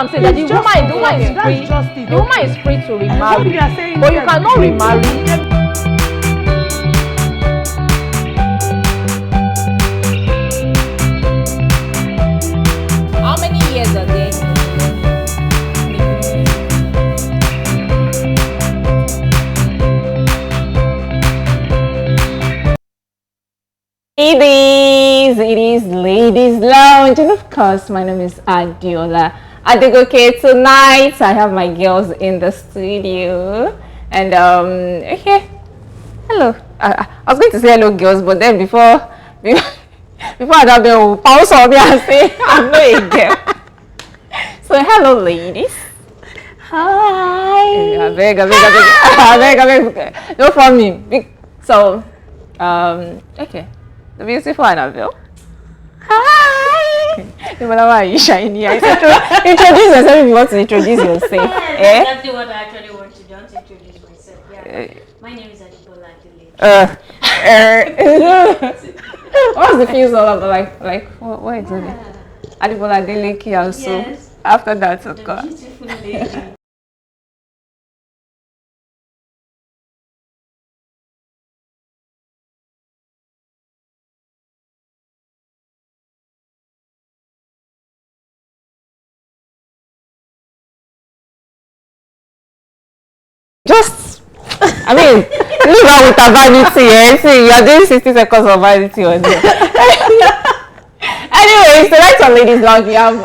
I'm saying. That the woman is free. The woman is free to remarry, but you cannot remarry. How many years are there? It is Ladies Lounge, and of course, my name is Adiola Adegoke. Tonight, I have my girls in the studio, and okay, hello. I was going to say hello, girls, but then before I got the pause on me, I say I'm not a girl. So hello, ladies. Hi. I beg. Don't for me. So, okay. The beautiful Annabelle. Hi. No matter why you shiny. Introduce yourself if you want to introduce yourself. That's exactly what I actually want to do. I want to introduce myself. Yeah. My name is Adibola Adele. What's the fuse all about? Like what exactly? Adibola Adeleke also. Yes. After that, of The course. beautiful lady. Just, I mean, leave out with her vanity. See, you're doing 60 seconds of vanity on there. Anyway, so that's our Ladies Lounge. We have,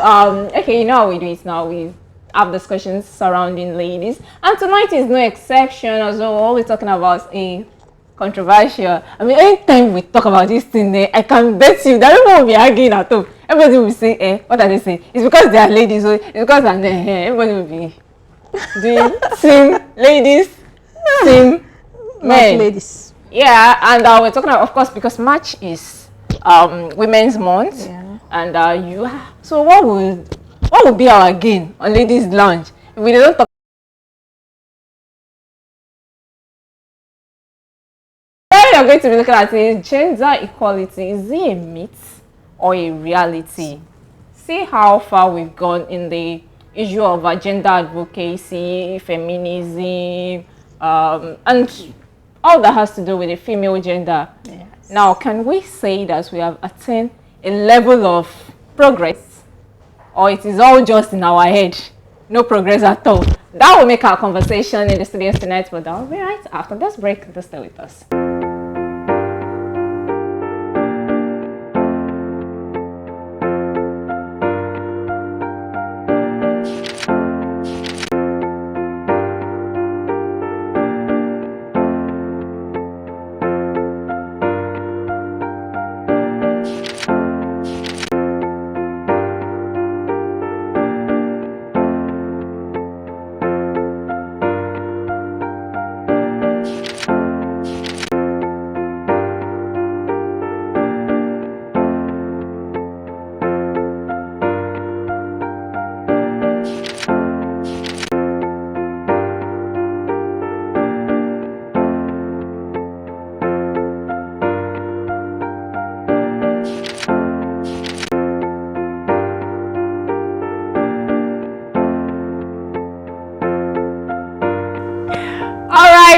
okay, you know how we do it now. We have discussions surrounding ladies. And tonight is no exception. As well, we're always talking about a controversial. I mean, anytime we talk about this thing, I can bet you that everyone will be arguing at home. Everybody will say, what are they saying? It's because they are ladies. So it's because I'm there. Everybody will be doing team ladies, team men. Ladies. Yeah, and we're talking about, of course, because March is Women's Month, and so what would be our gain on Ladies Lounge if we don't talk? What you're going to be looking at is gender equality. Is it a myth or a reality? See how far we've gone in the issue of gender advocacy, feminism, and all that has to do with the female gender. Yes. Now, can we say that we have attained a level of progress, or it is all just in our head? No progress at all. That will make our conversation in the studios tonight, but that will be right after this break. Just stay with us.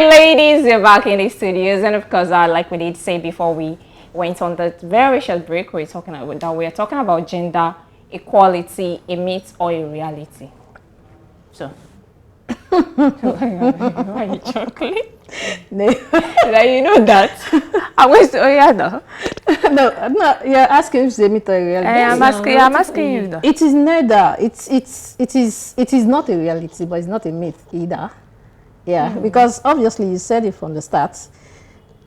Ladies, we're back in the studios, and of course, like we did say before we went on that very short break, we're talking about gender equality, a myth or a reality. So, why are you chuckling? Like, you know that. I'm going to. Oh yeah, no. No. You're asking if it's a myth or a reality. I'm asking you. Though. It is neither. It is not a reality, but it's not a myth either. Yeah, because obviously you said it from the start.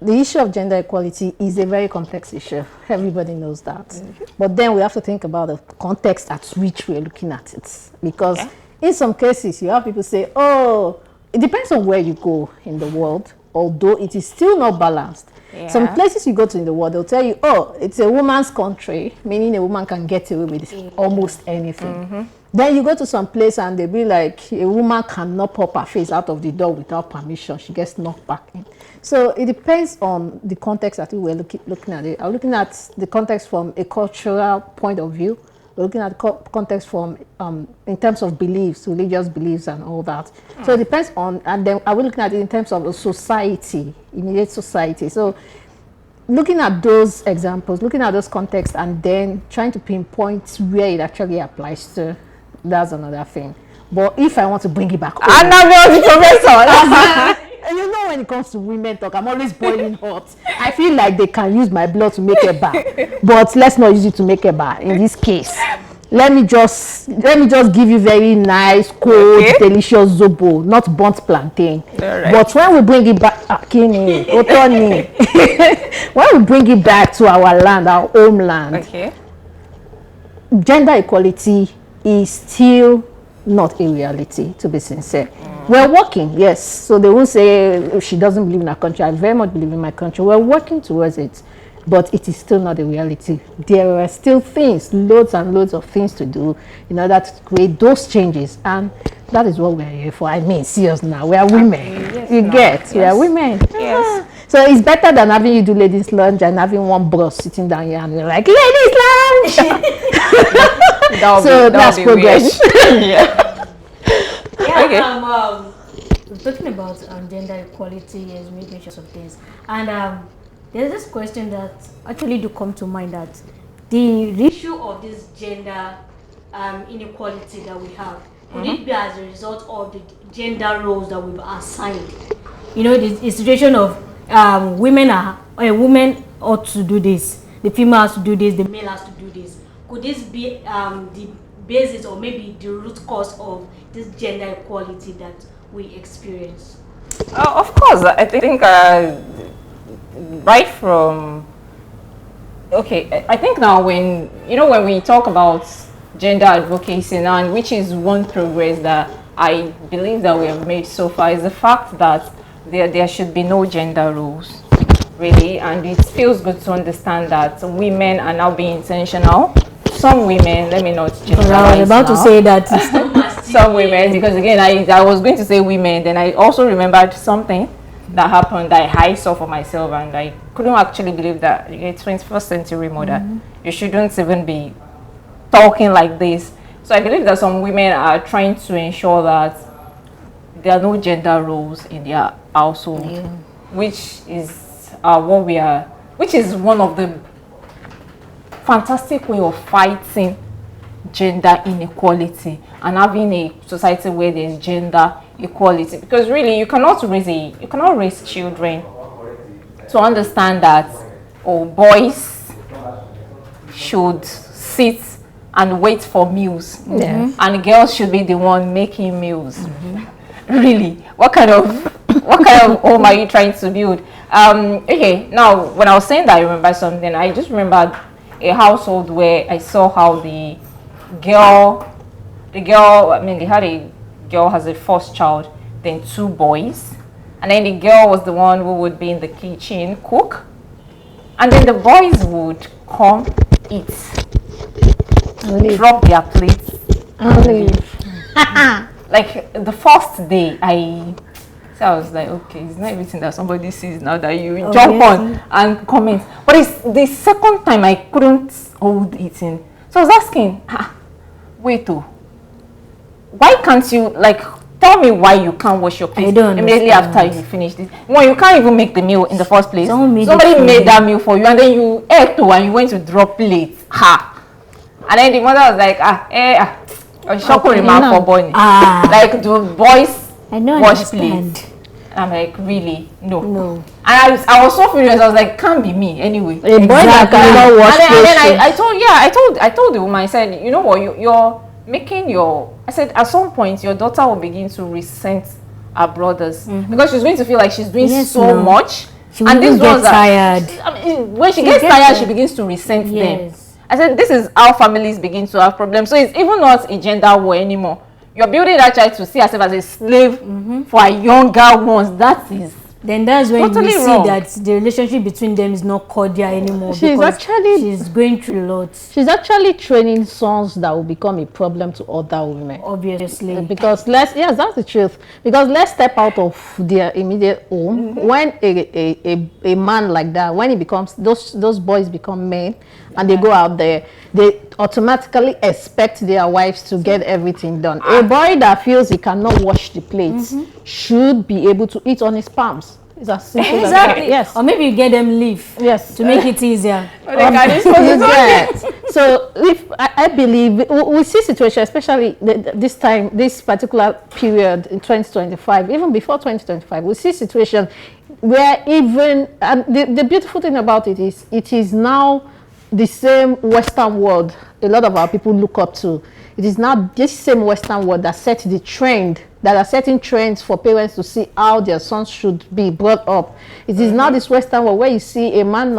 The issue of gender equality is a very complex issue. Everybody knows that. But then we have to think about the context at which we're looking at it. Because in some cases, you have people say, oh, it depends on where you go in the world, although it is still not balanced. Yeah. Some places you go to in the world, they'll tell you, oh, it's a woman's country, meaning a woman can get away with almost anything. Then you go to some place and they'll be like, a woman cannot pop her face out of the door without permission. She gets knocked back in. So it depends on the context that we're looking at it. I'm looking at the context from a cultural point of view, we're looking at context from in terms of beliefs, religious beliefs and all that. So it depends on, and then are we looking at it in terms of a society, immediate society. So looking at those examples, looking at those contexts, and then trying to pinpoint where it actually applies to, that's another thing. But if I want to bring it back home, I'm not the professor. and you know, when it comes to women talk, I'm always boiling hot. I feel like they can use my blood to make a bar, but let's not use it to make a bar in this case. Let me just give you very nice, cold, delicious zobo, not burnt plantain. Right. But when we bring it back, Akini, Otoni, when we bring it back to our land, our homeland, gender equality is still not a reality, to be sincere. We're working, yes. So they won't say she doesn't believe in her country. I very much believe in my country. We're working towards it, but it is still not a reality. There are still things, loads and loads of things to do in order to create those changes, and that is what we're here for. I mean, serious now. We are women. Yes, you get? We are women. Yes. So it's better than having you do ladies' lunch and having one boss sitting down here and you're like, ladies' lunch. So that's progress. We're talking about gender equality, as we mentioned some things, and there's this question that actually do come to mind, that the issue of this gender inequality that we have, could it be as a result of the gender roles that we've assigned? You know, the situation of a woman ought to do this, the female has to do this, the male has to do this. Could this be the basis or maybe the root cause of this gender equality that we experience? Of course, I think right from I think now when we talk about gender advocacy now, and which is one progress that I believe that we have made so far, is the fact that there should be no gender roles, really, and it feels good to understand that women are now being intentional. Some women, let me not generalize. I was about to say that some women, because again, I was going to say women, then I also remembered something that happened that I saw for myself, and I couldn't actually believe that you're a 21st century mother. You shouldn't even be talking like this. So I believe that some women are trying to ensure that there are no gender roles in their household, which is which is one of the fantastic way of fighting gender inequality and having a society where there's gender equality. Because really, you cannot raise children to understand that boys should sit and wait for meals, and girls should be the one making meals. Really, what kind of home are you trying to build? Okay, now when I was saying that, I remember something. I just remembered a household where I saw how the girl, I mean, they had a girl has a first child, then 2 boys, and then the girl was the one who would be in the kitchen, cook, and then the boys would come eat, drop their plates, and leave. Like the first day, I was like, okay, it's not everything that somebody sees now that you jump on and comment. But it's the second time I couldn't hold it in. So I was asking, wait, why can't you, like, tell me why you can't wash your plate immediately after you finish this? Well, you can't even make the meal in the first place. Somebody made that meal for you, and then you ate and you went to drop plates. And then the mother was like, for boy. Like, do boys wash plates? I'm like, really? No. And I was so furious. I was like, can't be me anyway. A boy that cannot wash plates. And then I told the woman, I said, you know what, you're making I said, at some point your daughter will begin to resent her brothers, because she's going to feel like she's doing so much. She will get tired. When she gets tired, she begins to resent them. I said, this is how families begin to have problems. So it's even not a gender war anymore. You're building that child to see herself as a slave for a younger ones. That's when totally we see that the relationship between them is not cordial anymore. She's going through a lot. She's actually training sons that will become a problem to other women. Obviously. Because that's the truth. Because let's step out of their immediate home. When a man like that, when he becomes, those boys become men, and they go out there, automatically expect their wives to get everything done. A boy that feels he cannot wash the plates should be able to eat on his palms. It's as simple as that. Exactly. Yes. Or maybe you get them leave. Yes. To make it easier. They can dispose You it on get. So if I believe we see situation, especially this time, this particular period in 2025, even before 2025, we see situation where even, and the beautiful thing about it is now the same Western world a lot of our people look up to. It is now this same Western world that set the trend, that are setting trends for parents to see how their sons should be brought up. It is now this Western world where you see a man,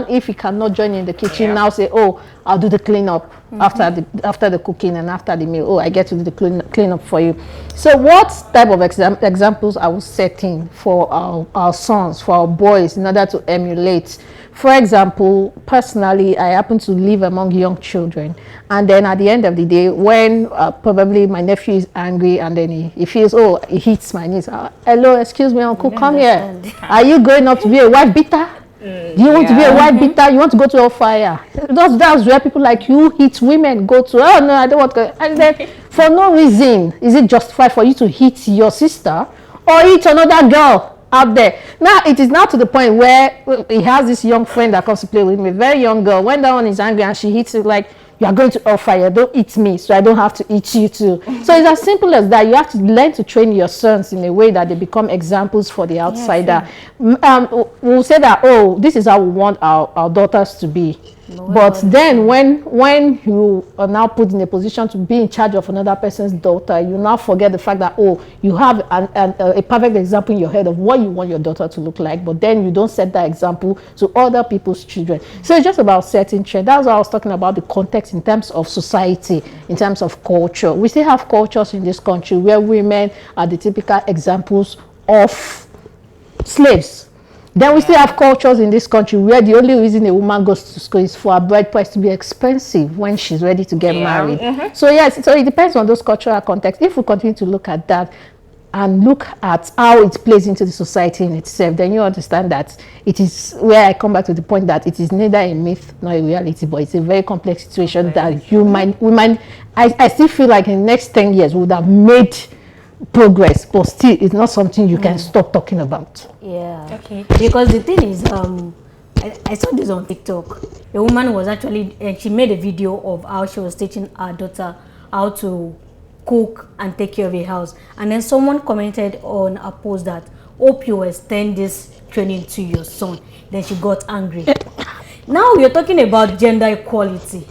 if he cannot join in the kitchen, now say, oh, I'll do the cleanup after the cooking and after the meal. Oh, I get to do the cleanup for you. So what type of examples are we setting for our sons, for our boys, in order to emulate? For example, personally, I happen to live among young children, and then at the end of the day, when probably my nephew is angry and then he feels, oh, he hits my niece. Hello, excuse me, uncle, come here. Are you going up to be a wife beater? Do you want to be a wife beater? You want to go to a fire? That's where people like you hit women go to. Oh no, I don't want to. And then for no reason is it justified for you to hit your sister or hit another girl out there. Now it is now to the point where he has this young friend that comes to play with him, a very young girl. When that one is angry and she hits it, like, you are going to hellfire, don't eat me, so I don't have to eat you too. So it's as simple as that. You have to learn to train your sons in a way that they become examples for the outsider. We'll say that, oh, this is how we want our daughters to be. But then when you are now put in a position to be in charge of another person's daughter, you now forget the fact that, oh, you have a perfect example in your head of what you want your daughter to look like, but then you don't set that example to other people's children. So it's just about setting trend. That's why I was talking about the context in terms of society, in terms of culture. We still have cultures in this country where women are the typical examples of slaves. Then we still have cultures in this country where the only reason a woman goes to school is for her bride price to be expensive when she's ready to get married. So yes, so it depends on those cultural contexts. If we continue to look at that and look at how it plays into the society in itself, then you understand that it is where I come back to the point that it is neither a myth nor a reality, but it's a very complex situation that I still feel like in the next 10 years we would have made progress, but still it's not something you can stop talking about. Okay. Because the thing is, I saw this on TikTok. A woman was actually, she made a video of how she was teaching her daughter how to cook and take care of a house, and then someone commented on a post that, hope you extend this training to your son. Then she got angry. Now you're talking about gender equality.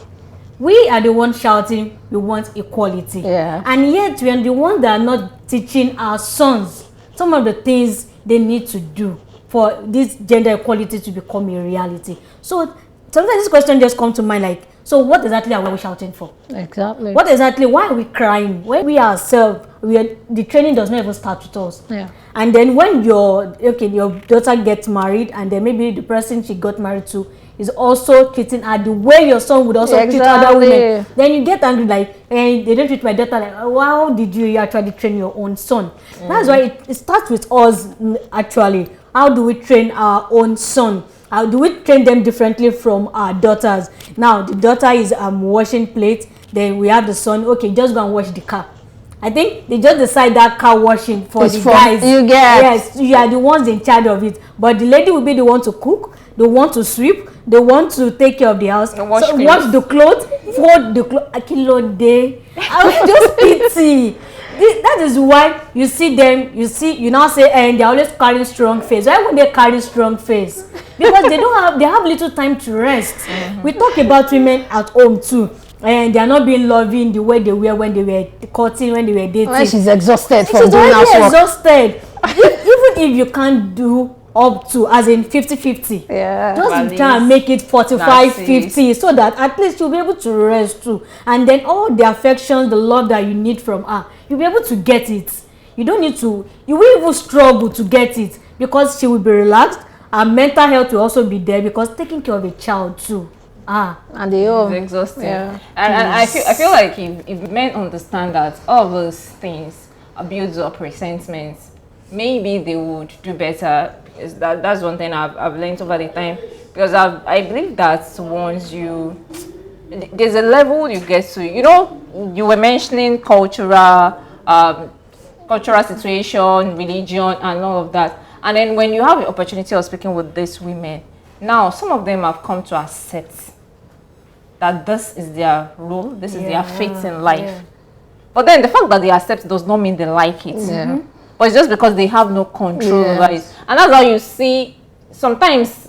We are the ones shouting we want equality, and yet we are the ones that are not teaching our sons some of the things they need to do for this gender equality to become a reality. So sometimes this question just comes to mind, like, so what exactly are we shouting for? Exactly. What exactly, why are we crying when we ourselves, the training does not even start with us? And then when your daughter gets married, and then maybe the person she got married to is also treating her the way your son would also treat other women, then you get angry, like, they don't treat my daughter like, oh, how did you actually train your own son? That's why it starts with us actually. How do we train our own son? How do we train them differently from our daughters? Now the daughter is washing plates, then we have the son, okay, just go and wash the car. I think they just decide that car washing for the guys. Yes, you are the ones in charge of it, but the lady will be the one to cook, the one to sweep, they want to take care of the house, wash the clothes, fold the clothes. Akilo day, I was just pity. That is why you see them. You now say, and they're always carrying strong face. Why would they carry strong face? Because they have little time to rest. We talk about women at home too, and they are not being loving the way they were when they were courting, when they were dating. When she's exhausted from she's doing already housework. exhausted. Even if you can't do up to, as in 50-50, just try and make it 45-50, so that at least you'll be able to rest too, and then all the affection, the love that you need from her, you'll be able to get it. You don't need to, you will even struggle to get it, because she will be relaxed, and mental health will also be there, because taking care of a child too, and they all exhausting. And I feel like if men understand that all of those things builds up resentment, maybe they would do better. That's one thing I've learned over the time, because I believe that once you there's a level you get to. You know, you were mentioning cultural situation, religion, and all of that. And then when you have the opportunity of speaking with these women, now some of them have come to accept that this is their role, this is their fate in life. Yeah. But then the fact that they accept does not mean they like it. But it's just because they have no control over it. And that's how you see sometimes,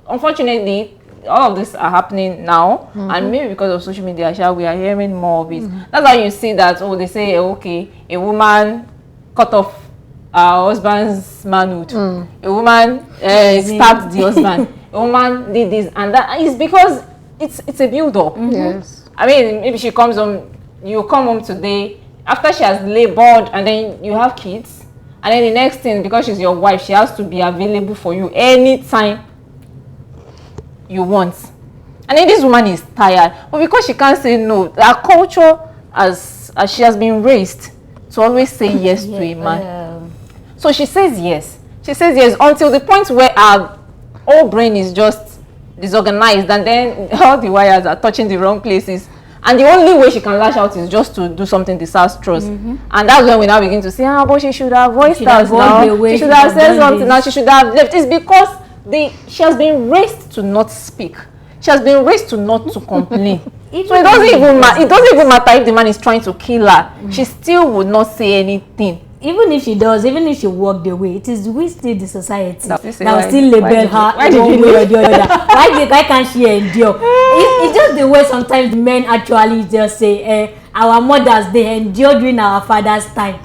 unfortunately, all of this are happening now, and maybe because of social media, we are hearing more of it. That's how you see that, they say, okay, a woman cut off her husband's manhood, a woman stabbed the husband, a woman did this and that. It's because it's a build-up. Yes. I mean, maybe she comes home, you come home today, after she has labored, and then you have kids, and then the next thing, because she's your wife, she has to be available for you anytime you want. And then this woman is tired, but because she can't say no, her culture, as she has been raised to always say yes to a man. So she says yes. She says yes until the point where her whole brain is just disorganized, and then all the wires are touching the wrong places. And the only way she can lash out is just to do something disastrous. And that's when we now begin to say, but she should have voiced out now. She should have said something now. She should have left. It's because she has been raised to not speak. She has been raised to not to complain. So it doesn't even matter if the man is trying to kill her. She still would not say anything. Even if she does, even if she walked away, it is we still the society that will why- still label her one way or the other. Why can't she endure? It's just the way sometimes the men actually just say, our mothers, they endured during our father's time.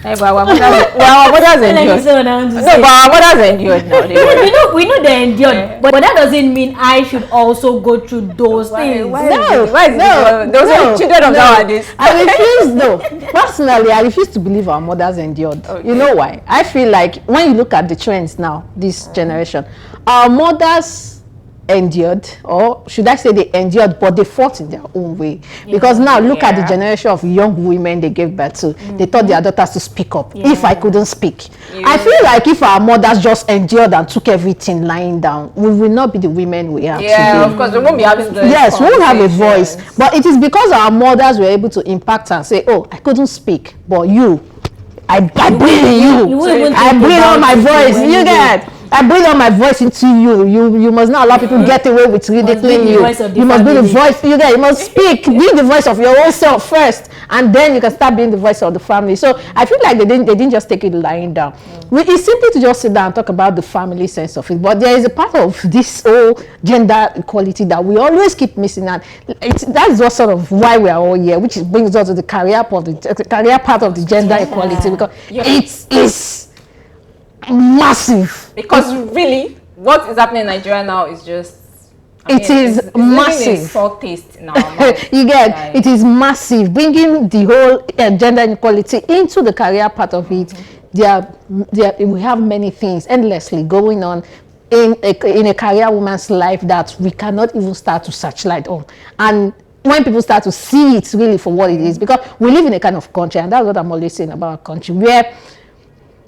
But our mothers endured. No, but our mothers endured now. We know they endured, but that doesn't mean I should also go through those things. Those are children of nowadays. I refuse, though. Personally, I refuse to believe our mothers endured. You know why? I feel like when you look at the trends now, this generation, our mothers endured, or should I say they endured, but they fought in their own way. Because now look at the generation of young women they gave birth to. They taught their daughters to speak up. If I couldn't speak, I feel like if our mothers just endured and took everything lying down, we will not be the women we are today. Of course, we won't be having the Yes, we won't have a voice. But it is because our mothers were able to impact and say, I couldn't speak, but I breathe in you. I breathe on my voice. You get. I breathe on my voice into you. You must not allow people to get away with ridiculing you. You must be the voice. You must speak. Be the voice of your own self first, and then you can start being the voice of the family. So I feel like they didn't just take it lying down. It's simply to just sit down and talk about the family sense of it. But there is a part of this whole gender equality that we always keep missing, and that's what sort of why we are all here, which brings us to the career part of the gender equality, because it is massive. Because really, what is happening in Nigeria now is just it is massive. A sore taste in our mouth. You get it is massive. Bringing the whole gender inequality into the career part of it. We have many things endlessly going on in a career woman's life that we cannot even start to searchlight on. And when people start to see it really for what it is, because we live in a kind of country, and that's what I'm always saying about our country, where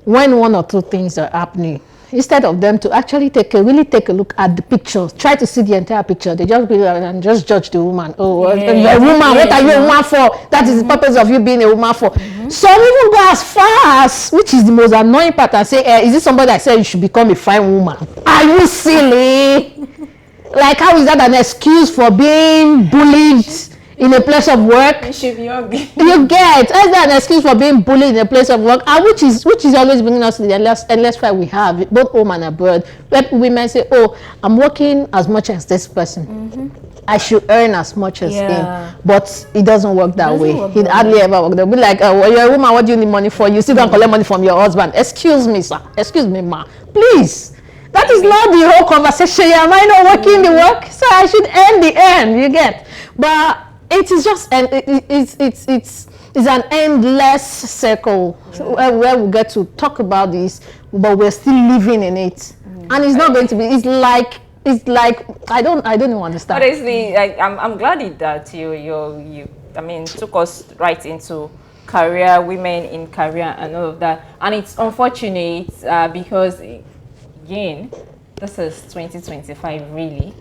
when one or two things are happening, instead of them to actually really take a look at the picture, try to see the entire picture, they just be and just judge the woman. You're a woman. What are you a woman for? That is the purpose of you being a woman for. Some even go as far as, which is the most annoying part, and say, is it somebody that said you should become a fine woman? Are you silly? Like, how is that an excuse for being bullied in a place of work? You get, is that an excuse for being bullied in a place of work? And which is always bringing us to the endless fight we have, both home and abroad, where women say, I'm working as much as this person. I should earn as much as him. But it doesn't work that way. It hardly ever works. They'll be like, you're a woman, what do you need money for? You still gonna collect money from your husband. Excuse me, sir. Excuse me, ma. Please. That is not the whole conversation. Am I not working the work? So I should earn the earn, you get. But it is just, it's an endless circle where we get to talk about this, but we're still living in it. And it's not going to be, it's like, I don't even understand. Honestly, I'm glad that you took us right into career, women in career and all of that. And it's unfortunate because, again, this is 2025 really.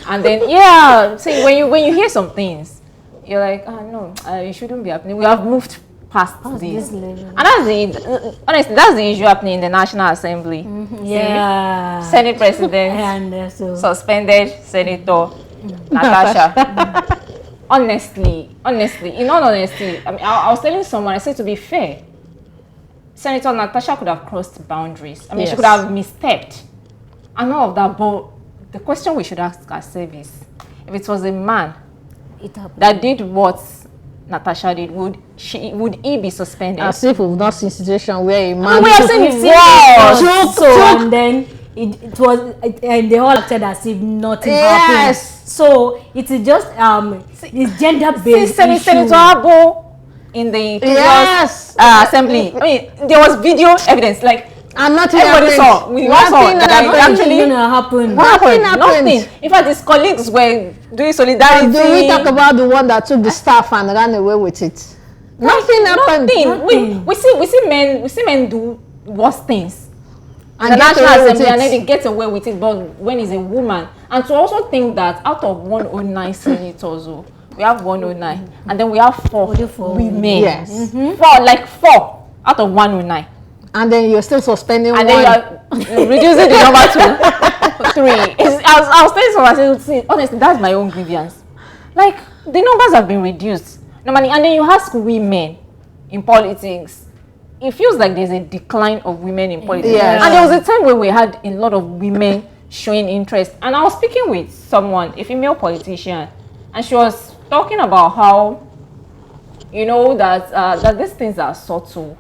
And then, yeah, see, when you hear some things, you're like, no, it shouldn't be happening. We have moved past this. And that's honestly, that's the issue happening in the National Assembly. Yeah. Senate President And suspended Senator Natasha. Honestly, in all honesty, I mean, I was telling someone, I said, to be fair, Senator Natasha could have crossed boundaries. I mean, she could have misstepped and all of that. But the question we should ask ourselves is, if it was a man that did what Natasha did, would he be suspended? As if we've not seen a situation where a man... we have seen it. So, and then it was, and they all acted as if nothing happened. So it is just it's gender based. Senator Abo in the previous assembly. I mean, there was video evidence. Like, and nothing everybody happened. saw. We all saw that actually happened. What happened? Nothing. In fact, his colleagues were doing solidarity. Do we talk about the one that took the staff and ran away with it? Nothing happened. Nothing. We see men do worse things. And the National Assembly, and then they get away with it. But when it's a woman, and to also think that out of 109 senators, we have 109, and then we have four women. Yes. Four out of 109. And then you're still suspending and one. And then you're reducing the number to 3. I was telling someone, I said, honestly, that's my own grievance. Like, the numbers have been reduced. Normally, and then you ask women in politics, it feels like there's a decline of women in politics. Yes. And there was a time where we had a lot of women showing interest. And I was speaking with someone, a female politician, and she was talking about how, that these things are subtle.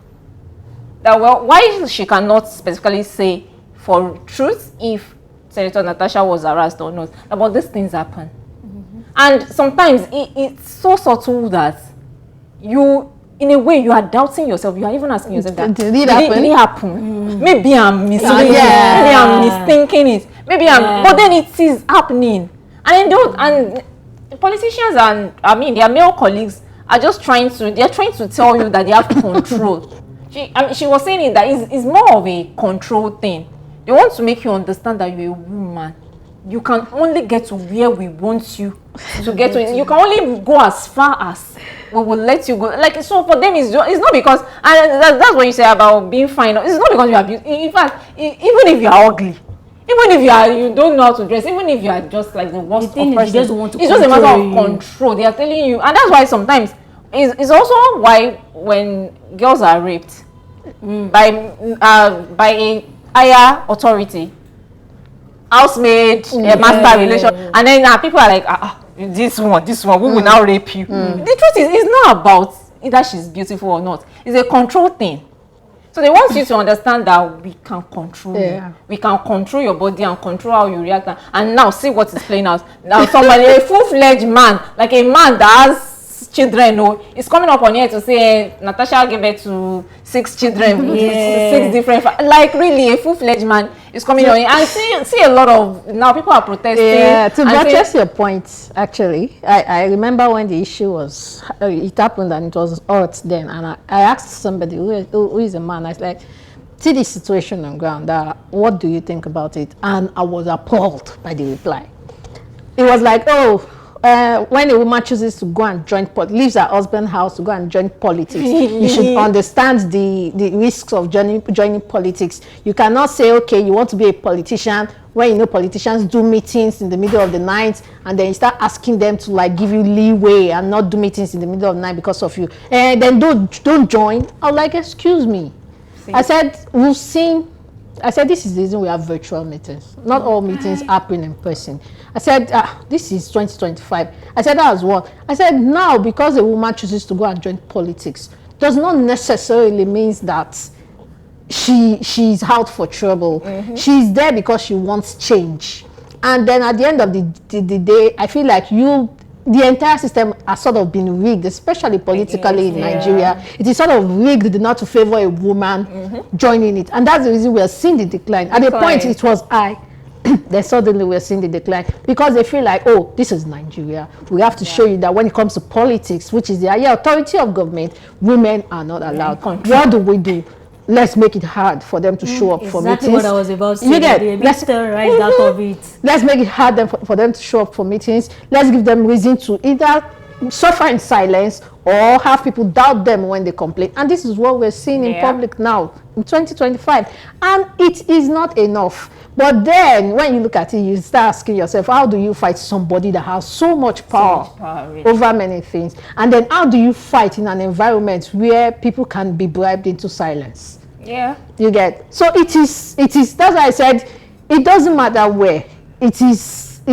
That, well, why she cannot specifically say for truth if Senator Natasha was harassed or not, but these things happen. And sometimes it's so subtle that you, in a way, you are doubting yourself. You are even asking yourself that, did it happen? Maybe I'm misleading. Maybe I'm misthinking it. Maybe but then it is happening. And politicians and, their male colleagues are just trying to tell you that they have control. She was saying it that it's more of a control thing. They want to make you understand that you're a woman. You can only get to where we want you to get to. You can only go as far as we will let you go. Like, so for them, it's not because, and that's what you say about being fine. It's not because you are beautiful. In fact, even if you are ugly, even if you don't know how to dress, even if you are just like the worst person, it's just a matter of control. They are telling you, and that's why sometimes it's also why when girls are raped by a higher authority, housemaid, master relation, and then people are like, this one, who will now rape you? The truth is, it's not about either she's beautiful or not. It's a control thing. So they want you to understand that we can control you. We can control your body and control how you react. And now see what is playing out. Now somebody, a full-fledged man, like a man that has children, is coming up on here to say Natasha gave birth to 6 children, 6 different, like really a full-fledged man is coming on here. And see a lot of, now people are protesting. Yeah, to buttress your point, actually, I remember when the issue was, it happened and it was hot then, and I asked somebody who is a man, I was like, see this situation on ground, what do you think about it? And I was appalled by the reply. It was like, when a woman chooses to go and leaves her husband's house to go and join politics, you should understand the risks of joining politics. You cannot say, okay, you want to be a politician when politicians do meetings in the middle of the night, and then you start asking them to like give you leeway and not do meetings in the middle of the night because of you. And then don't join. I was like, excuse me. I said, this is the reason we have virtual meetings. Not all meetings happen in person. I said, this is 2025. I said, that was what? I said, now, because a woman chooses to go and join politics, does not necessarily means that she's out for trouble. She's there because she wants change. And then at the end of the day, I feel like the entire system has sort of been rigged, especially politically in Nigeria. It is sort of rigged not to favor a woman joining it. And that's the reason we are seeing the decline. At the point it was high, then suddenly we're seeing the decline. Because they feel like, oh, this is Nigeria. We have to show you that when it comes to politics, which is the higher authority of government, women are not allowed. What do we do? let's make it hard for them to show up for meetings. Exactly what I was about to say. You get, let's terrorize out of it. Let's make it hard for them to show up for meetings. Let's give them reason to either suffer in silence or have people doubt them when they complain. And this is what we're seeing in public now in 2025. And it is not enough. But then when you look at it, you start asking yourself, how do you fight somebody that has so much power over many things? And then how do you fight in an environment where people can be bribed into silence? Yeah. You get? So it is, that's why I said, it doesn't matter where. It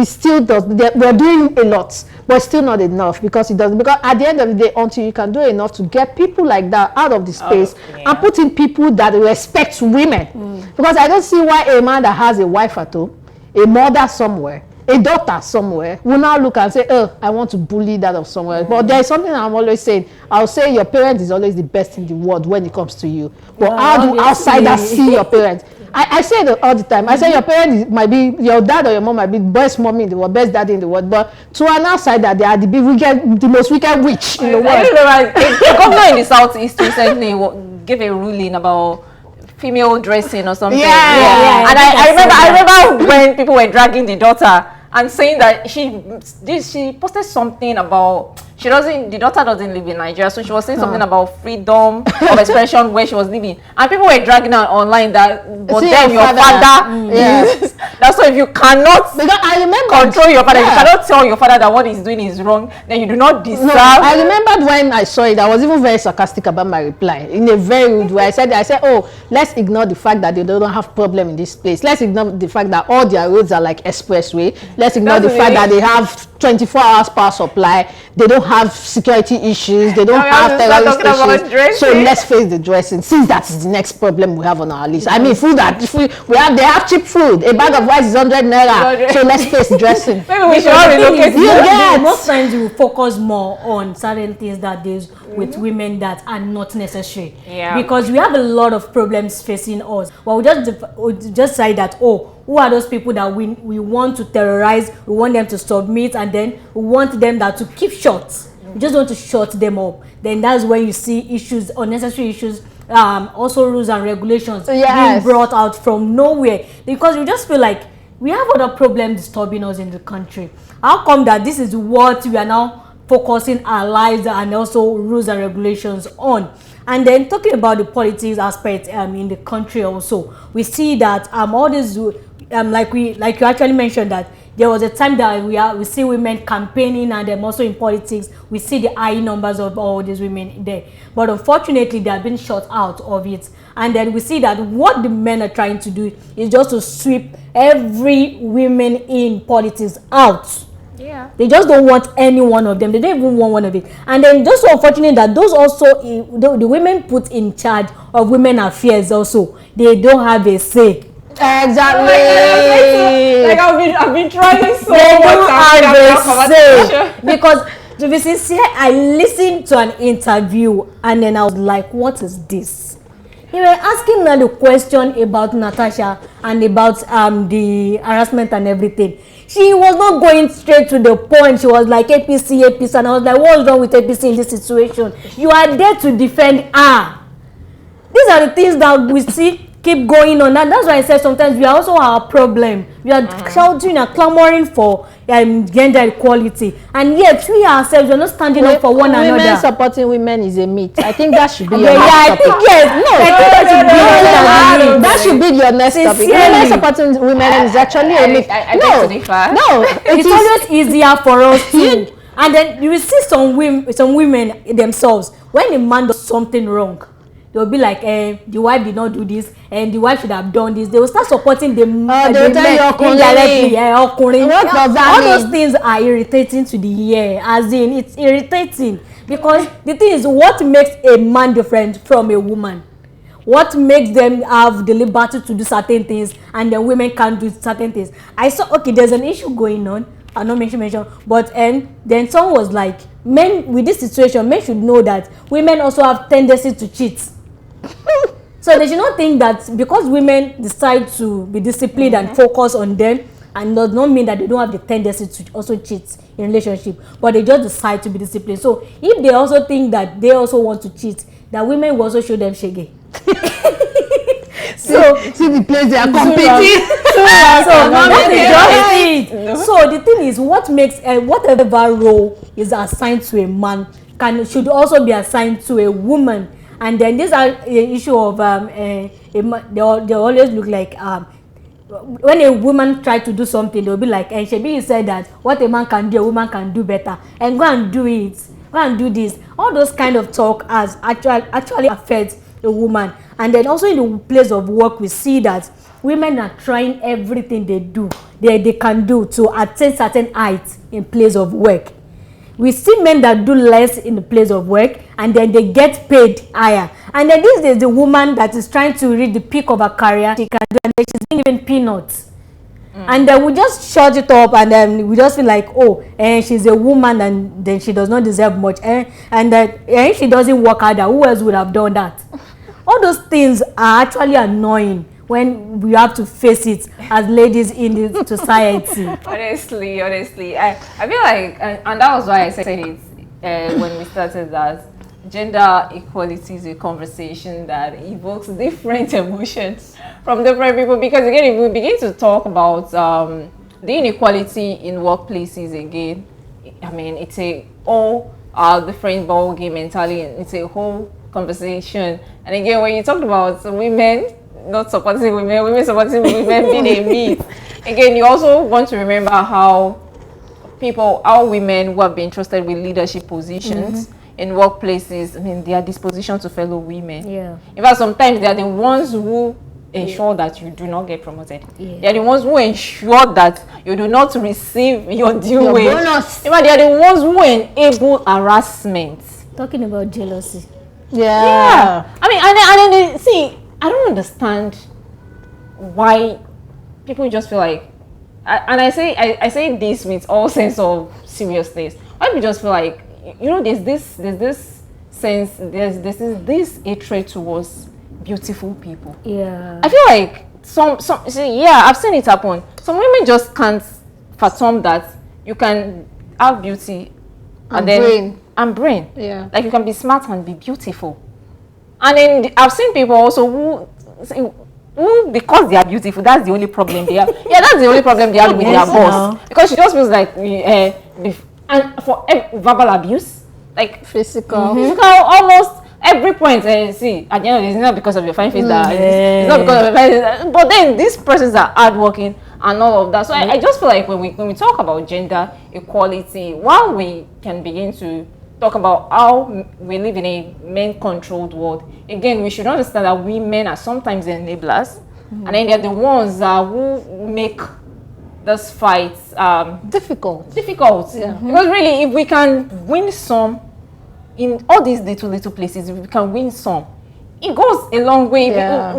still does. We're doing a lot, but still not enough, because it doesn't. Because at the end of the day, until you can do enough to get people like that out of the space and put in people that respect women, because I don't see why a man that has a wife at home, a mother somewhere, a daughter somewhere, will now look and say, oh, I want to bully that of somewhere. But there is something I'm always saying. I'll say your parent is always the best in the world when it comes to you. But how do outsiders see your parent? I say it all the time. I say your parent might be, your dad or your mom might be the best mommy in the world, best daddy in the world, but to an outsider, they are the most wicked witch in the world. The governor in the Southeast recently gave a ruling about female dressing or something. Yeah. And I remember when people were dragging the daughter and saying that she posted something about the daughter doesn't live in Nigeria, so she was saying something about freedom of expression where she was living, and people were dragging her online that, but then your father is, that's why if you cannot control your father, you cannot tell your father that what he's doing is wrong, then you do not deserve. I remembered when I saw it, I was even very sarcastic about my reply in a very rude way. I said, oh, let's ignore the fact that they don't have problem in this place. Let's ignore the fact that all their roads are like expressway. Let's ignore the fact that they have 24 hours power supply. They don't have security issues. They don't have terrorist issues. So let's face the dressing, since that's the next problem we have on our list. I mean, they have cheap food. A bag of rice is 100 naira. So let's face dressing. Maybe we should all relocate. Most times you focus more on certain things that deals with women that are not necessary. Yeah. Because we have a lot of problems facing us. Well, we just say that, oh, who are those people that we want to terrorize, we want them to submit, and then we want them to keep short. We just want to shut them up. Then that's when you see issues, unnecessary issues, also rules and regulations being brought out from nowhere. Because we just feel like we have other problems disturbing us in the country. How come that this is what we are now focusing our lives and also rules and regulations on? And then talking about the politics aspect in the country also, we see that all these like you actually mentioned, that there was a time that we see women campaigning, and then also in politics we see the high numbers of all these women there, but unfortunately they have been shut out of it. And then we see that what the men are trying to do is just to sweep every woman in politics out. Yeah. They just don't want any one of them. They don't even want one of it. And then just so unfortunate that those also the women put in charge of women affairs also, they don't have a say. Exactly. Like I've been trying so they much. Don't have a say. Because to be sincere, I listened to an interview and then I was like, what is this? They were asking her the question about Natasha and about the harassment and everything. She was not going straight to the point. She was like, APC, and I was like, what's wrong with APC in this situation? You are there to defend her. These are the things that we see keep going on, and that's why I said sometimes we are also our problem. We are shouting and clamoring for gender equality, and yet we ourselves are not standing up for one another. Women supporting women is a myth. I think that should be your next topic. That should be your next topic. Women supporting women is actually a myth. It's always easier for us to. And then you will see some women themselves, when a man does something wrong, they'll be like, the wife did not do this, and the wife should have done this. They will start supporting the men indirectly. What does that mean? All those things are irritating to the ear. As in, it's irritating. Because the thing is, what makes a man different from a woman? What makes them have the liberty to do certain things, and then women can't do certain things? I saw, okay, there's an issue going on. I'm not mention, but then someone was like, men with this situation, men should know that women also have tendency to cheat. So they should not think that because women decide to be disciplined and focus on them, and does not mean that they don't have the tendency to also cheat in relationship, but they just decide to be disciplined. So if they also think that they also want to cheat, that women will also show them shege. So see the place they are competing. So the thing is, what makes whatever role is assigned to a man should also be assigned to a woman. And then these are the issue of they always look like when a woman try to do something, they'll be like, and Shebi said that what a man can do, a woman can do better, and go and do it, go and do this. All those kind of talk as actually affect a woman. And then also in the place of work, we see that women are trying everything they can do to attain certain heights in place of work. We see men that do less in the place of work, and then they get paid higher. And then this is the woman that is trying to reach the peak of her career, she can do, and then she's being given peanuts. And then we just shut it up, and then we just feel like, oh, she's a woman, and then she does not deserve much. And that if she doesn't work harder, who else would have done that? All those things are actually annoying when we have to face it as ladies in the society. Honestly, I feel like, and that was why I said it when we started, that gender equality is a conversation that evokes different emotions from different people. Because again, if we begin to talk about the inequality in workplaces again, I mean, it's a all different ball game entirely. It's a whole conversation. And again, when you talked about women not supporting women supporting women being a myth, again, you also want to remember how women who have been trusted with leadership positions in workplaces, I mean, their disposition to fellow women. Yeah. In fact, sometimes they are the ones who ensure that you do not get promoted. Yeah. They are the ones who ensure that you do not receive your due wage. Bonus. In fact, they are the ones who enable harassment. Talking about jealousy. Yeah. I mean, and then see, I don't understand why people just feel like, and I say this with all sense of seriousness. Why people just feel like, you know, there's this sense, there's this hatred towards beautiful people. Yeah. I feel like some see, yeah, I've seen it happen. Some women just can't fathom that you can have beauty and brain. Yeah. Like you can be smart and be beautiful. And then I've seen people also who because they are beautiful, that's the only problem they have. Yeah, that's the only problem they have with their boss. Because she just feels like and for verbal abuse, like Physical. almost every point. See, at the end of the day, it's not because of your fine face it's not because of your fine face. But then these persons are hardworking and all of that. So I just feel like when we talk about gender equality, while we can begin to talk about how we live in a men-controlled world, again, we should understand that women are sometimes enablers, and then they're the ones who make this fight difficult. Yeah. Because really, if we can win some in all these little places, if we can win some, it goes a long way. Yeah.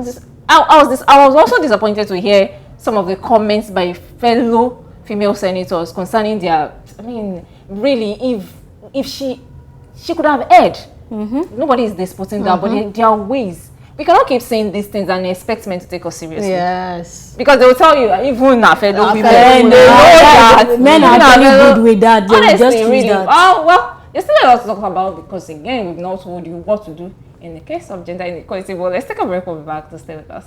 I was also disappointed to hear some of the comments by fellow female senators concerning their, I mean, really, if she could have heard. Nobody is disputing that, but there are ways. We cannot keep saying these things and expect men to take us seriously. Yes. Because they will tell you, even our fellow women, fellow they know that men are actually good with that. They honestly, just use really. that. Oh, well, there's still a lot to talk about, because again, we've not told you what to do in the case of gender inequality. But let's take a break. We'll be back to stay with us.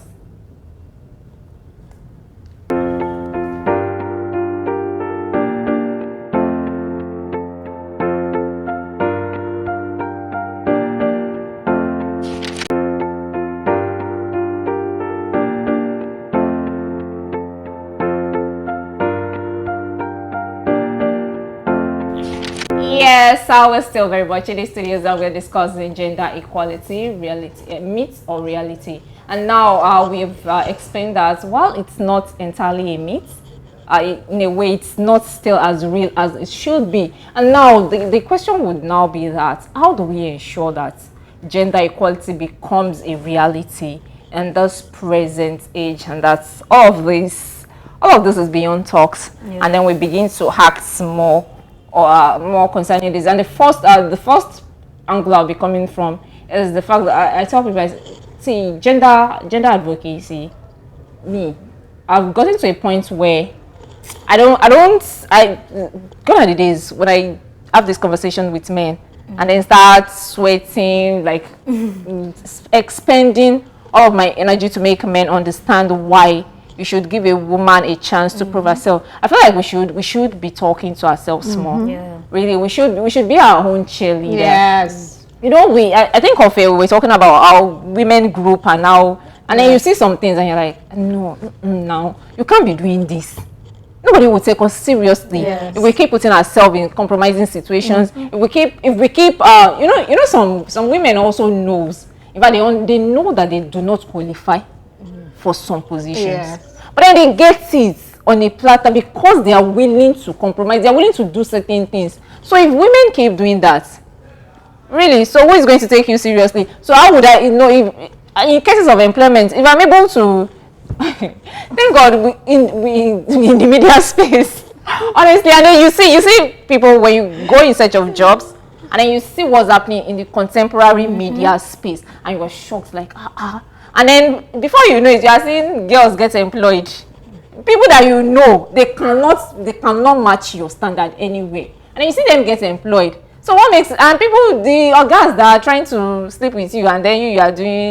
Yes, so we're still very much in the studios and we're discussing gender equality, reality, myth or reality. And now we've explained that while it's not entirely a myth, in a way it's not still as real as it should be. And now the question would now be that, how do we ensure that gender equality becomes a reality in this present age, and that all of this is beyond talks, and then we begin to act more more concerning this. And the first angle I'll be coming from is the fact that I tell people, see, gender advocacy, I've gotten to a point where gone are the days when I have this conversation with men and then start sweating, like expending all of my energy to make men understand why you should give a woman a chance to prove herself. I feel like we should be talking to ourselves more. Yeah. Really, we should be our own cheerleader. Yes. You know, I think of it, we're talking about our women group and now, and then you see some things and you're like, no, now you can't be doing this. Nobody will take us seriously. Yes. If we keep putting ourselves in compromising situations, if we keep you know, some women also knows, in fact they know that they do not qualify for some positions. Yes. But then they get it on a platter because they are willing to compromise, they are willing to do certain things. So if women keep doing that, really, so who is going to take you seriously? So how would I, you know, if in cases of employment, if I'm able to thank God in the media space, honestly, and then you see people when you go in search of jobs and then you see what's happening in the contemporary media space and you are shocked, like and then before you know it, you are seeing girls get employed, people that you know they cannot match your standard anyway, and then you see them get employed. So what makes, and people, the guys that are trying to sleep with you, and then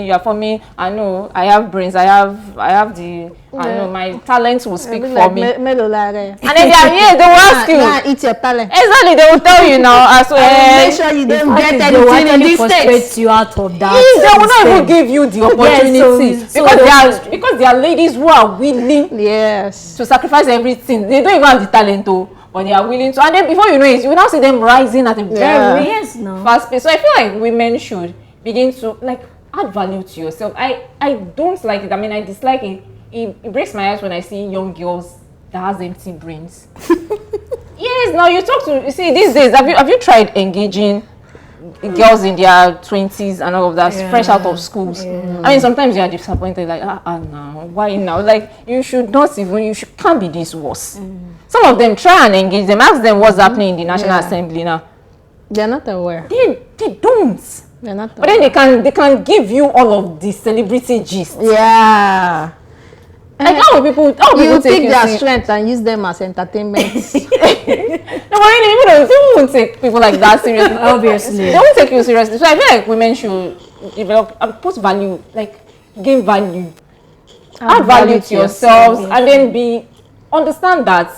you are forming, I know I have brains, I have the, I know my talents will speak for me. And then they are here, they will ask you. Eat your talent. Exactly, they will tell you now. I swear. Make sure you don't Fact get is, anything in this frustrate state. you out of that. They will not even give you the opportunity so because there are ladies who are willing Yes. to sacrifice everything. They don't even have the talent though, but they are willing to. And then before you know it, you will now see them rising at a very fast pace. So I feel like women should begin to like add value to yourself. I don't like it. I mean, I dislike it. It breaks my heart when I see young girls that has empty brains. Yes, now you see these days, have you tried engaging girls in their 20s and all of that, fresh out of schools? I mean, sometimes you are disappointed, like now, why now? Like you can't be this worse. Some of them try and engage them, ask them what's happening in the National Assembly now. They're not aware. They don't. They're not But then they can give you all of the celebrity gist. Yeah. Like how people You take take their strength and use them as entertainment. No, but really, people won't take people like that seriously. Obviously. They won't take you seriously. So I feel like women should develop and put value, like gain value. Add value to yourselves and then understand that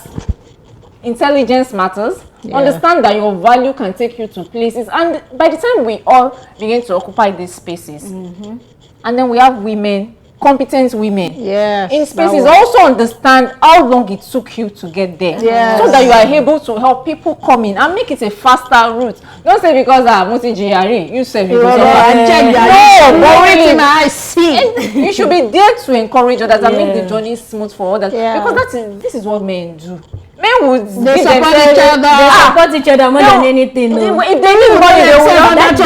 intelligence matters. Yeah. Understand that your value can take you to places. And by the time we all begin to occupy these spaces, and then we have women, competent women in spaces, also understand how long it took you to get there, so that you are able to help people come in and make it a faster route. Don't say because Moti GRE, you say because you should be there to encourage others and make the journey smooth for others, because this is what men do. Men would they support each other. They support each other more than anything. No. If they need money, they will not.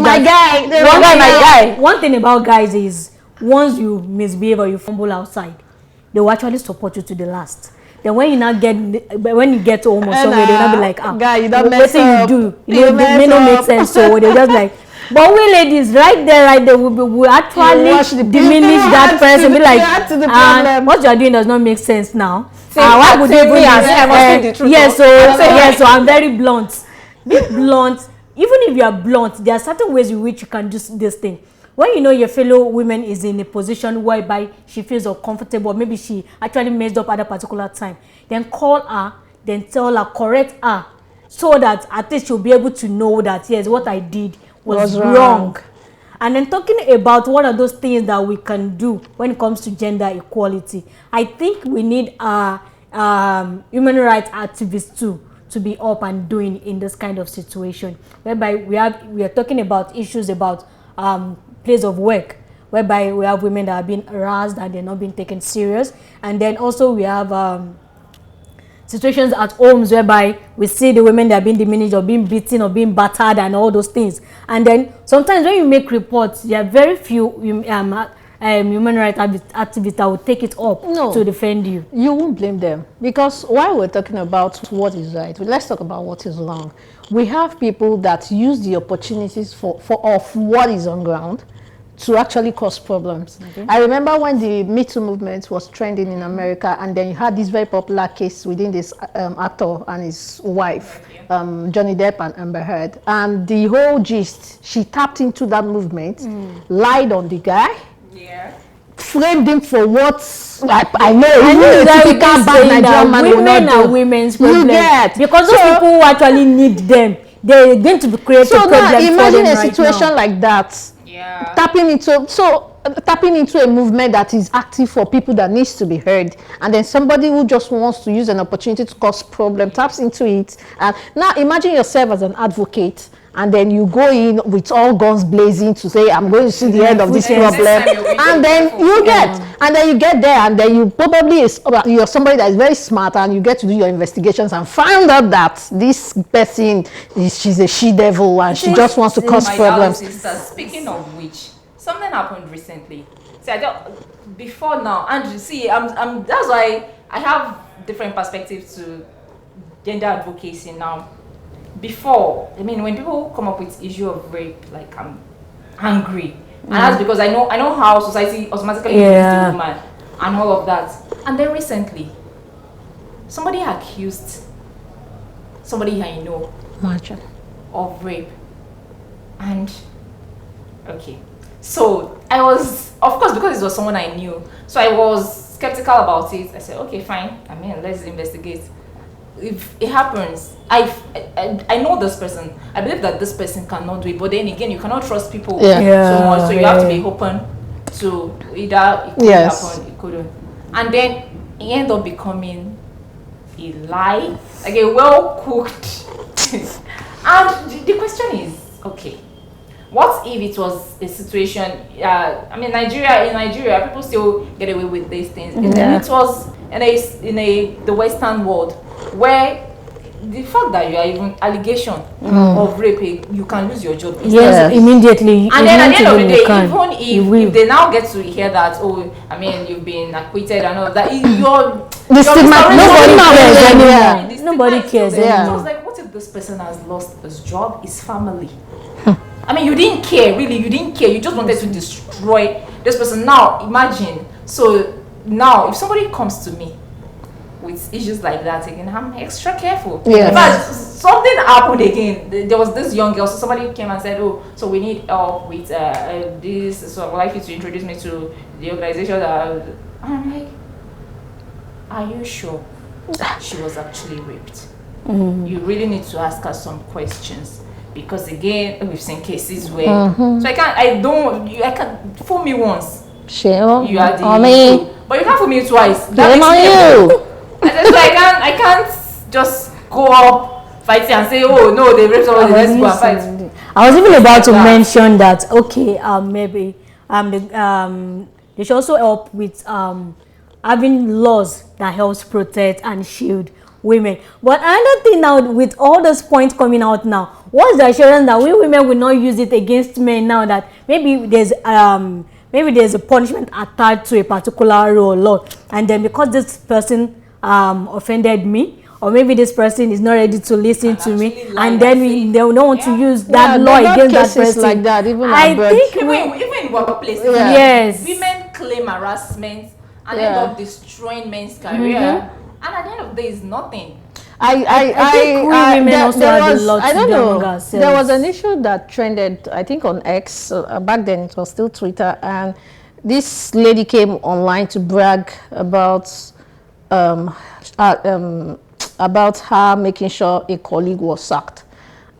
My guy. One thing about guys is once you misbehave or you fumble outside, they will actually support you to the last. Then when you get home or somewhere, they'll not be like, guy, you don't mess what up. you do? You know, may not make sense. So they're just like, but we ladies, right there, we actually diminish that person. Be like, what you're doing does not make sense now. Why would you even so I'm very blunt. Be blunt. Even if you are blunt, there are certain ways in which you can do this thing. When you know your fellow woman is in a position whereby she feels uncomfortable, maybe she actually messed up at a particular time, then call her, then tell her, correct her, so that at least she'll be able to know that, yes, what I did was wrong. And then talking about what are those things that we can do when it comes to gender equality, I think we need our human rights activists too to be up and doing in this kind of situation, whereby we are talking about issues about place of work, whereby we have women that are being harassed and they're not being taken serious, and then also we have situations at homes whereby we see the women that are being diminished or being beaten or being battered and all those things. And then sometimes when you make reports, there are very few human rights activists that will take it up to defend you. You won't blame them, because while we're talking about what is right, let's talk about what is wrong. We have people that use the opportunities of what is on ground to actually cause problems. I remember when the Me Too movement was trending in America, and then you had this very popular case within this actor and his wife, Johnny Depp and Amber Heard. And the whole gist, she tapped into that movement, lied on the guy, framed him for what I know. Typical bad Nigerian man will not women do. are women's problem. You get. Because those people who actually need them, they're going to create a So problem now for imagine them a right situation now. like that. Yeah. Tapping into a movement that is active for people that needs to be heard, and then somebody who just wants to use an opportunity to cause problem taps into it. And now imagine yourself as an advocate, and then you go in with all guns blazing to say, I'm going to see the end of this problem, and then you get there, and then you probably you're somebody that is very smart, and you get to do your investigations and find out that this person she's a she-devil and she just wants to cause problems. Speaking of which, something happened recently. See, before now, and you see, I'm that's why I have different perspectives to gender advocacy now. Before, I mean, when people come up with issue of rape, like I'm angry, and that's because I know how society automatically views the woman and all of that. And then recently, somebody accused somebody I know of rape, and okay, so I was, of course, because it was someone I knew, so I was skeptical about it. I said, okay, fine. I mean, let's investigate. If it happens, I know this person. I believe that this person cannot do it, but then again, you cannot trust people so much. So you have to be open to either it could happen, it couldn't, and then it ended up becoming a lie, like a well cooked. And the question is, okay, what if it was a situation? I mean, in Nigeria, people still get away with these things. It was in the Western world, where the fact that you are even allegation of rape, you can lose your job. Yes, immediately. And then at the end of the day, even if they now get to hear that, oh, I mean, you've been acquitted and all of that, nobody cares anymore. So I was like, what if this person has lost his job, his family? I mean, you didn't care, really. You didn't care. You just wanted to destroy this person. Now, imagine. So now, if somebody comes to me with issues like that again, I'm extra careful. Yes. But something happened again. There was this young girl. So somebody came and said, "Oh, so we need help with this. So I'd like you to introduce me to the organization." I'm like, "Are you sure she was actually raped?" You really need to ask her some questions. Because again, we've seen cases where so I can't fool me once. Sure. You are the me. but you can't fool me twice. Shame on you. I can't just go up fighting and say, oh no, they raped somebody, let's go and fight. I was even about to mention that maybe they should also help with having laws that helps protect and shield women. But another thing now, with all those points coming out now, what's the assurance that we women will not use it against men now, that maybe there's a punishment attached to a particular role law, and then because this person offended me, or maybe this person is not ready to listen to me, and then they don't want to use that law against that person. Like that, even I think even in workplace, yes, women claim harassment and end up destroying men's career. And at the end of the day, it's nothing. I think women also have a lot to do among ourselves. There was an issue that trended, I think, on X. Back then, it was still Twitter, and this lady came online to brag about her making sure a colleague was sacked.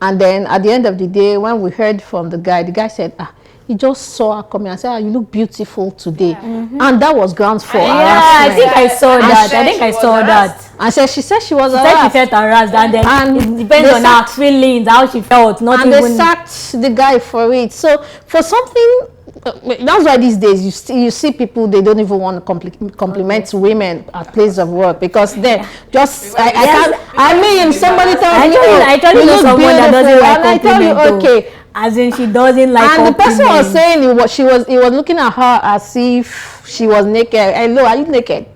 And then at the end of the day, when we heard from the guy said, he just saw her coming and said, you look beautiful today. And that was grounds for harassment. I think I saw that. And she said she was harassed. She felt harassed, and then it depends on her feelings, how she felt. They sacked the guy for it. So for something, that's why these days you see people, they don't even want to compliment women at place of work, because they just I mean, somebody tells me, I told you someone that doesn't like compliment, and I tell you, okay. As in, she doesn't like and the person was saying he was looking at her as if she was naked. Hello, are you naked?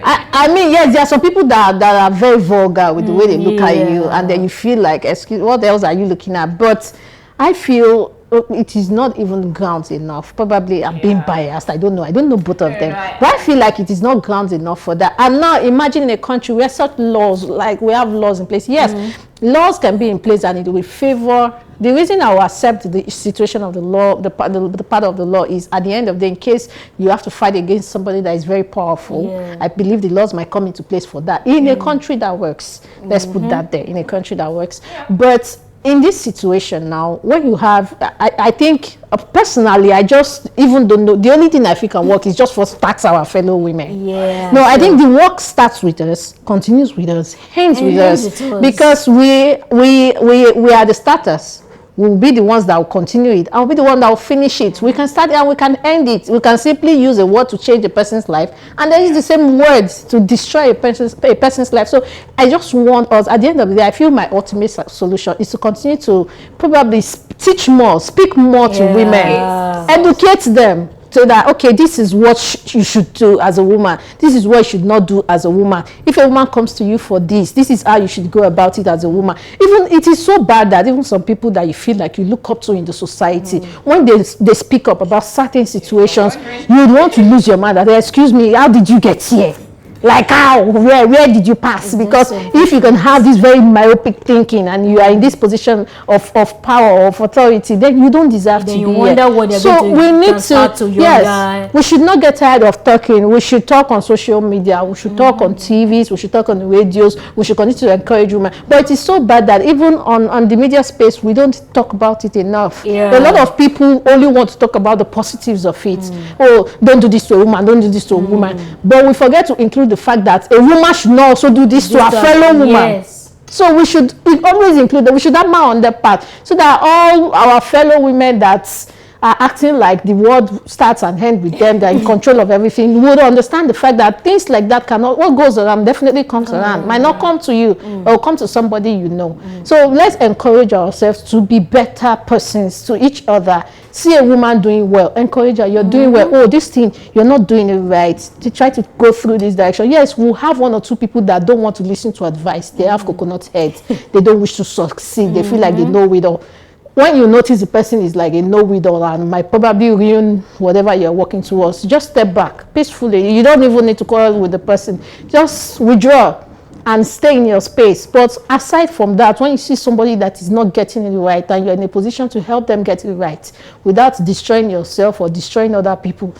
I mean, yes, there are some people that are very vulgar with the way they look at you, and then you feel like, excuse, what else are you looking at? But I feel it is not even grounds enough. Probably I'm being biased. I don't know both of them. Right. But I feel like it is not grounds enough for that. And now imagine a country where such laws, like we have laws in place. Yes, laws can be in place and it will favor. The reason I will accept the situation of the law, the part of the law, is at the end of the day, in case you have to fight against somebody that is very powerful, I believe the laws might come into place for that. In a country that works, let's put that there, in a country that works. But in this situation now, when you have, I think, personally, I just even don't know. The only thing I think can work is just for tax our fellow women. Yeah. No, I think the work starts with us, continues with us, ends with us, because we are the starters. We'll be the ones that will continue it. I'll be the one that will finish it. We can start it and we can end it. We can simply use a word to change a person's life, and then use the same words to destroy a person's life. So I just want us, at the end of the day, I feel my ultimate solution is to continue to probably teach more, speak more to women, educate them. So that, okay, this is what you should do as a woman. This is what you should not do as a woman. If a woman comes to you for this is how you should go about it as a woman. Even it is so bad that even some people that you feel like you look up to in the society, when they speak up about certain situations, you would want to lose your mind. That, excuse me, how did you get here? Like how? Where did you pass? Because if you can have this very myopic thinking and you are in this position of power or of authority, then you don't deserve to be here. So we need to, yes, we should not get tired of talking. We should talk on social media. We should talk on TVs. We should talk on the radios. We should continue to encourage women. But it is so bad that even on the media space, we don't talk about it enough. A lot of people only want to talk about the positives of it. Oh, don't do this to a woman. Don't do this to a woman. But we forget to include the fact that a woman should not also do this to a fellow woman. So we should always include that. We should have more on that part, so that all our fellow women that are acting like the world starts and ends with them, they're in control of everything, would understand the fact that things like that cannot, what goes around definitely comes around. Might not come to you, or come to somebody you know. So let's encourage ourselves to be better persons to each other. See a woman doing well, encourage her. You're doing well. Oh, this thing, you're not doing it right. To try to go through this direction. Yes, we'll have one or two people that don't want to listen to advice. They have coconut heads. They don't wish to succeed. They feel like they know it all. When you notice the person is like a know-it-all and might probably ruin whatever you're working towards, just step back peacefully. You don't even need to quarrel with the person. Just withdraw and stay in your space. But aside from that, when you see somebody that is not getting it right and you're in a position to help them get it right without destroying yourself or destroying other people,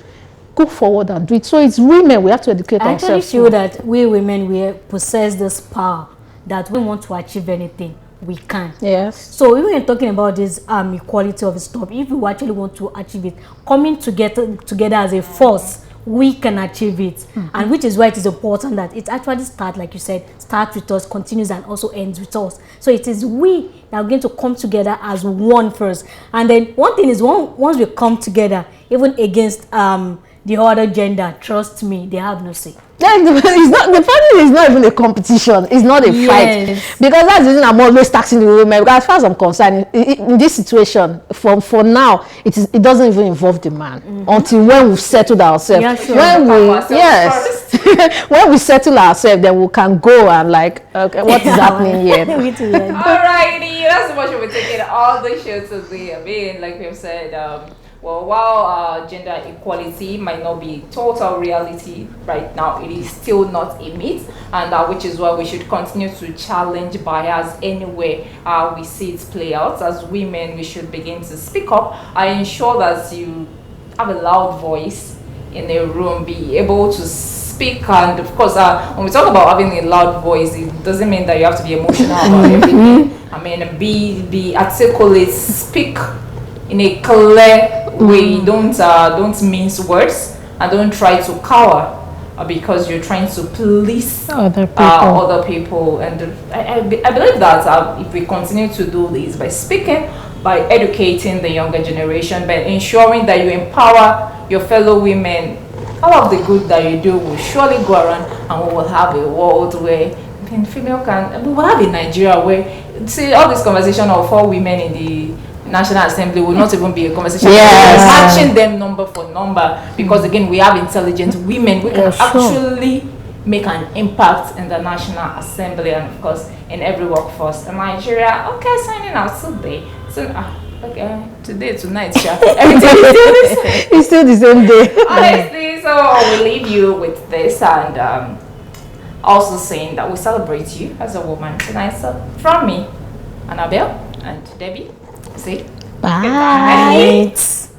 go forward and do it. So it's women, we have to educate ourselves. I actually feel that we women, we possess this power that we want to achieve anything, we can. Yes. So when we're talking about this equality of stuff, if we actually want to achieve it, coming together as a force, we can achieve it. And which is why it is important that it actually starts, like you said, starts with us, continues, and also ends with us. So it is we that are going to come together as one first. And then one thing is, once we come together, even against the other gender, trust me, they have no say. It's not, the funny is not even a competition. It's not a fight, because that's the reason I'm always taxing the women. Because as far as I'm concerned, in this situation, for now, it doesn't even involve the man until when we've settled ourselves. Yeah, sure. When we settle ourselves, then we can go and like, okay, what is happening here? Alrighty, that's so much we're taking all the show today. I mean, like we've said, well, while gender equality might not be total reality right now, it is still not a myth, and which is why we should continue to challenge bias anywhere we see it play out. As women, we should begin to speak up and ensure that you have a loud voice in a room, be able to speak. And of course, when we talk about having a loud voice, it doesn't mean that you have to be emotional about everything. I mean, be articulate, speak in a clear way. Don't mince words, and don't try to cower because you're trying to please other people. And I believe that if we continue to do this by speaking, by educating the younger generation, by ensuring that you empower your fellow women, all of the good that you do will surely go around, and we will have a world where we will have a Nigeria where, see, all this conversation of 4 women in the National Assembly will not even be a conversation. Matching them number for number, because again, we have intelligent women. We can actually make an impact in the National Assembly and of course in every workforce in Nigeria. Okay, signing out today. So Okay, tonight, Sha. Everything is still the same. It's still the same day. Honestly, so we'll leave you with this and also saying that we celebrate you as a woman tonight. So from me, Annabelle and Debbie, say Bye. goodbye.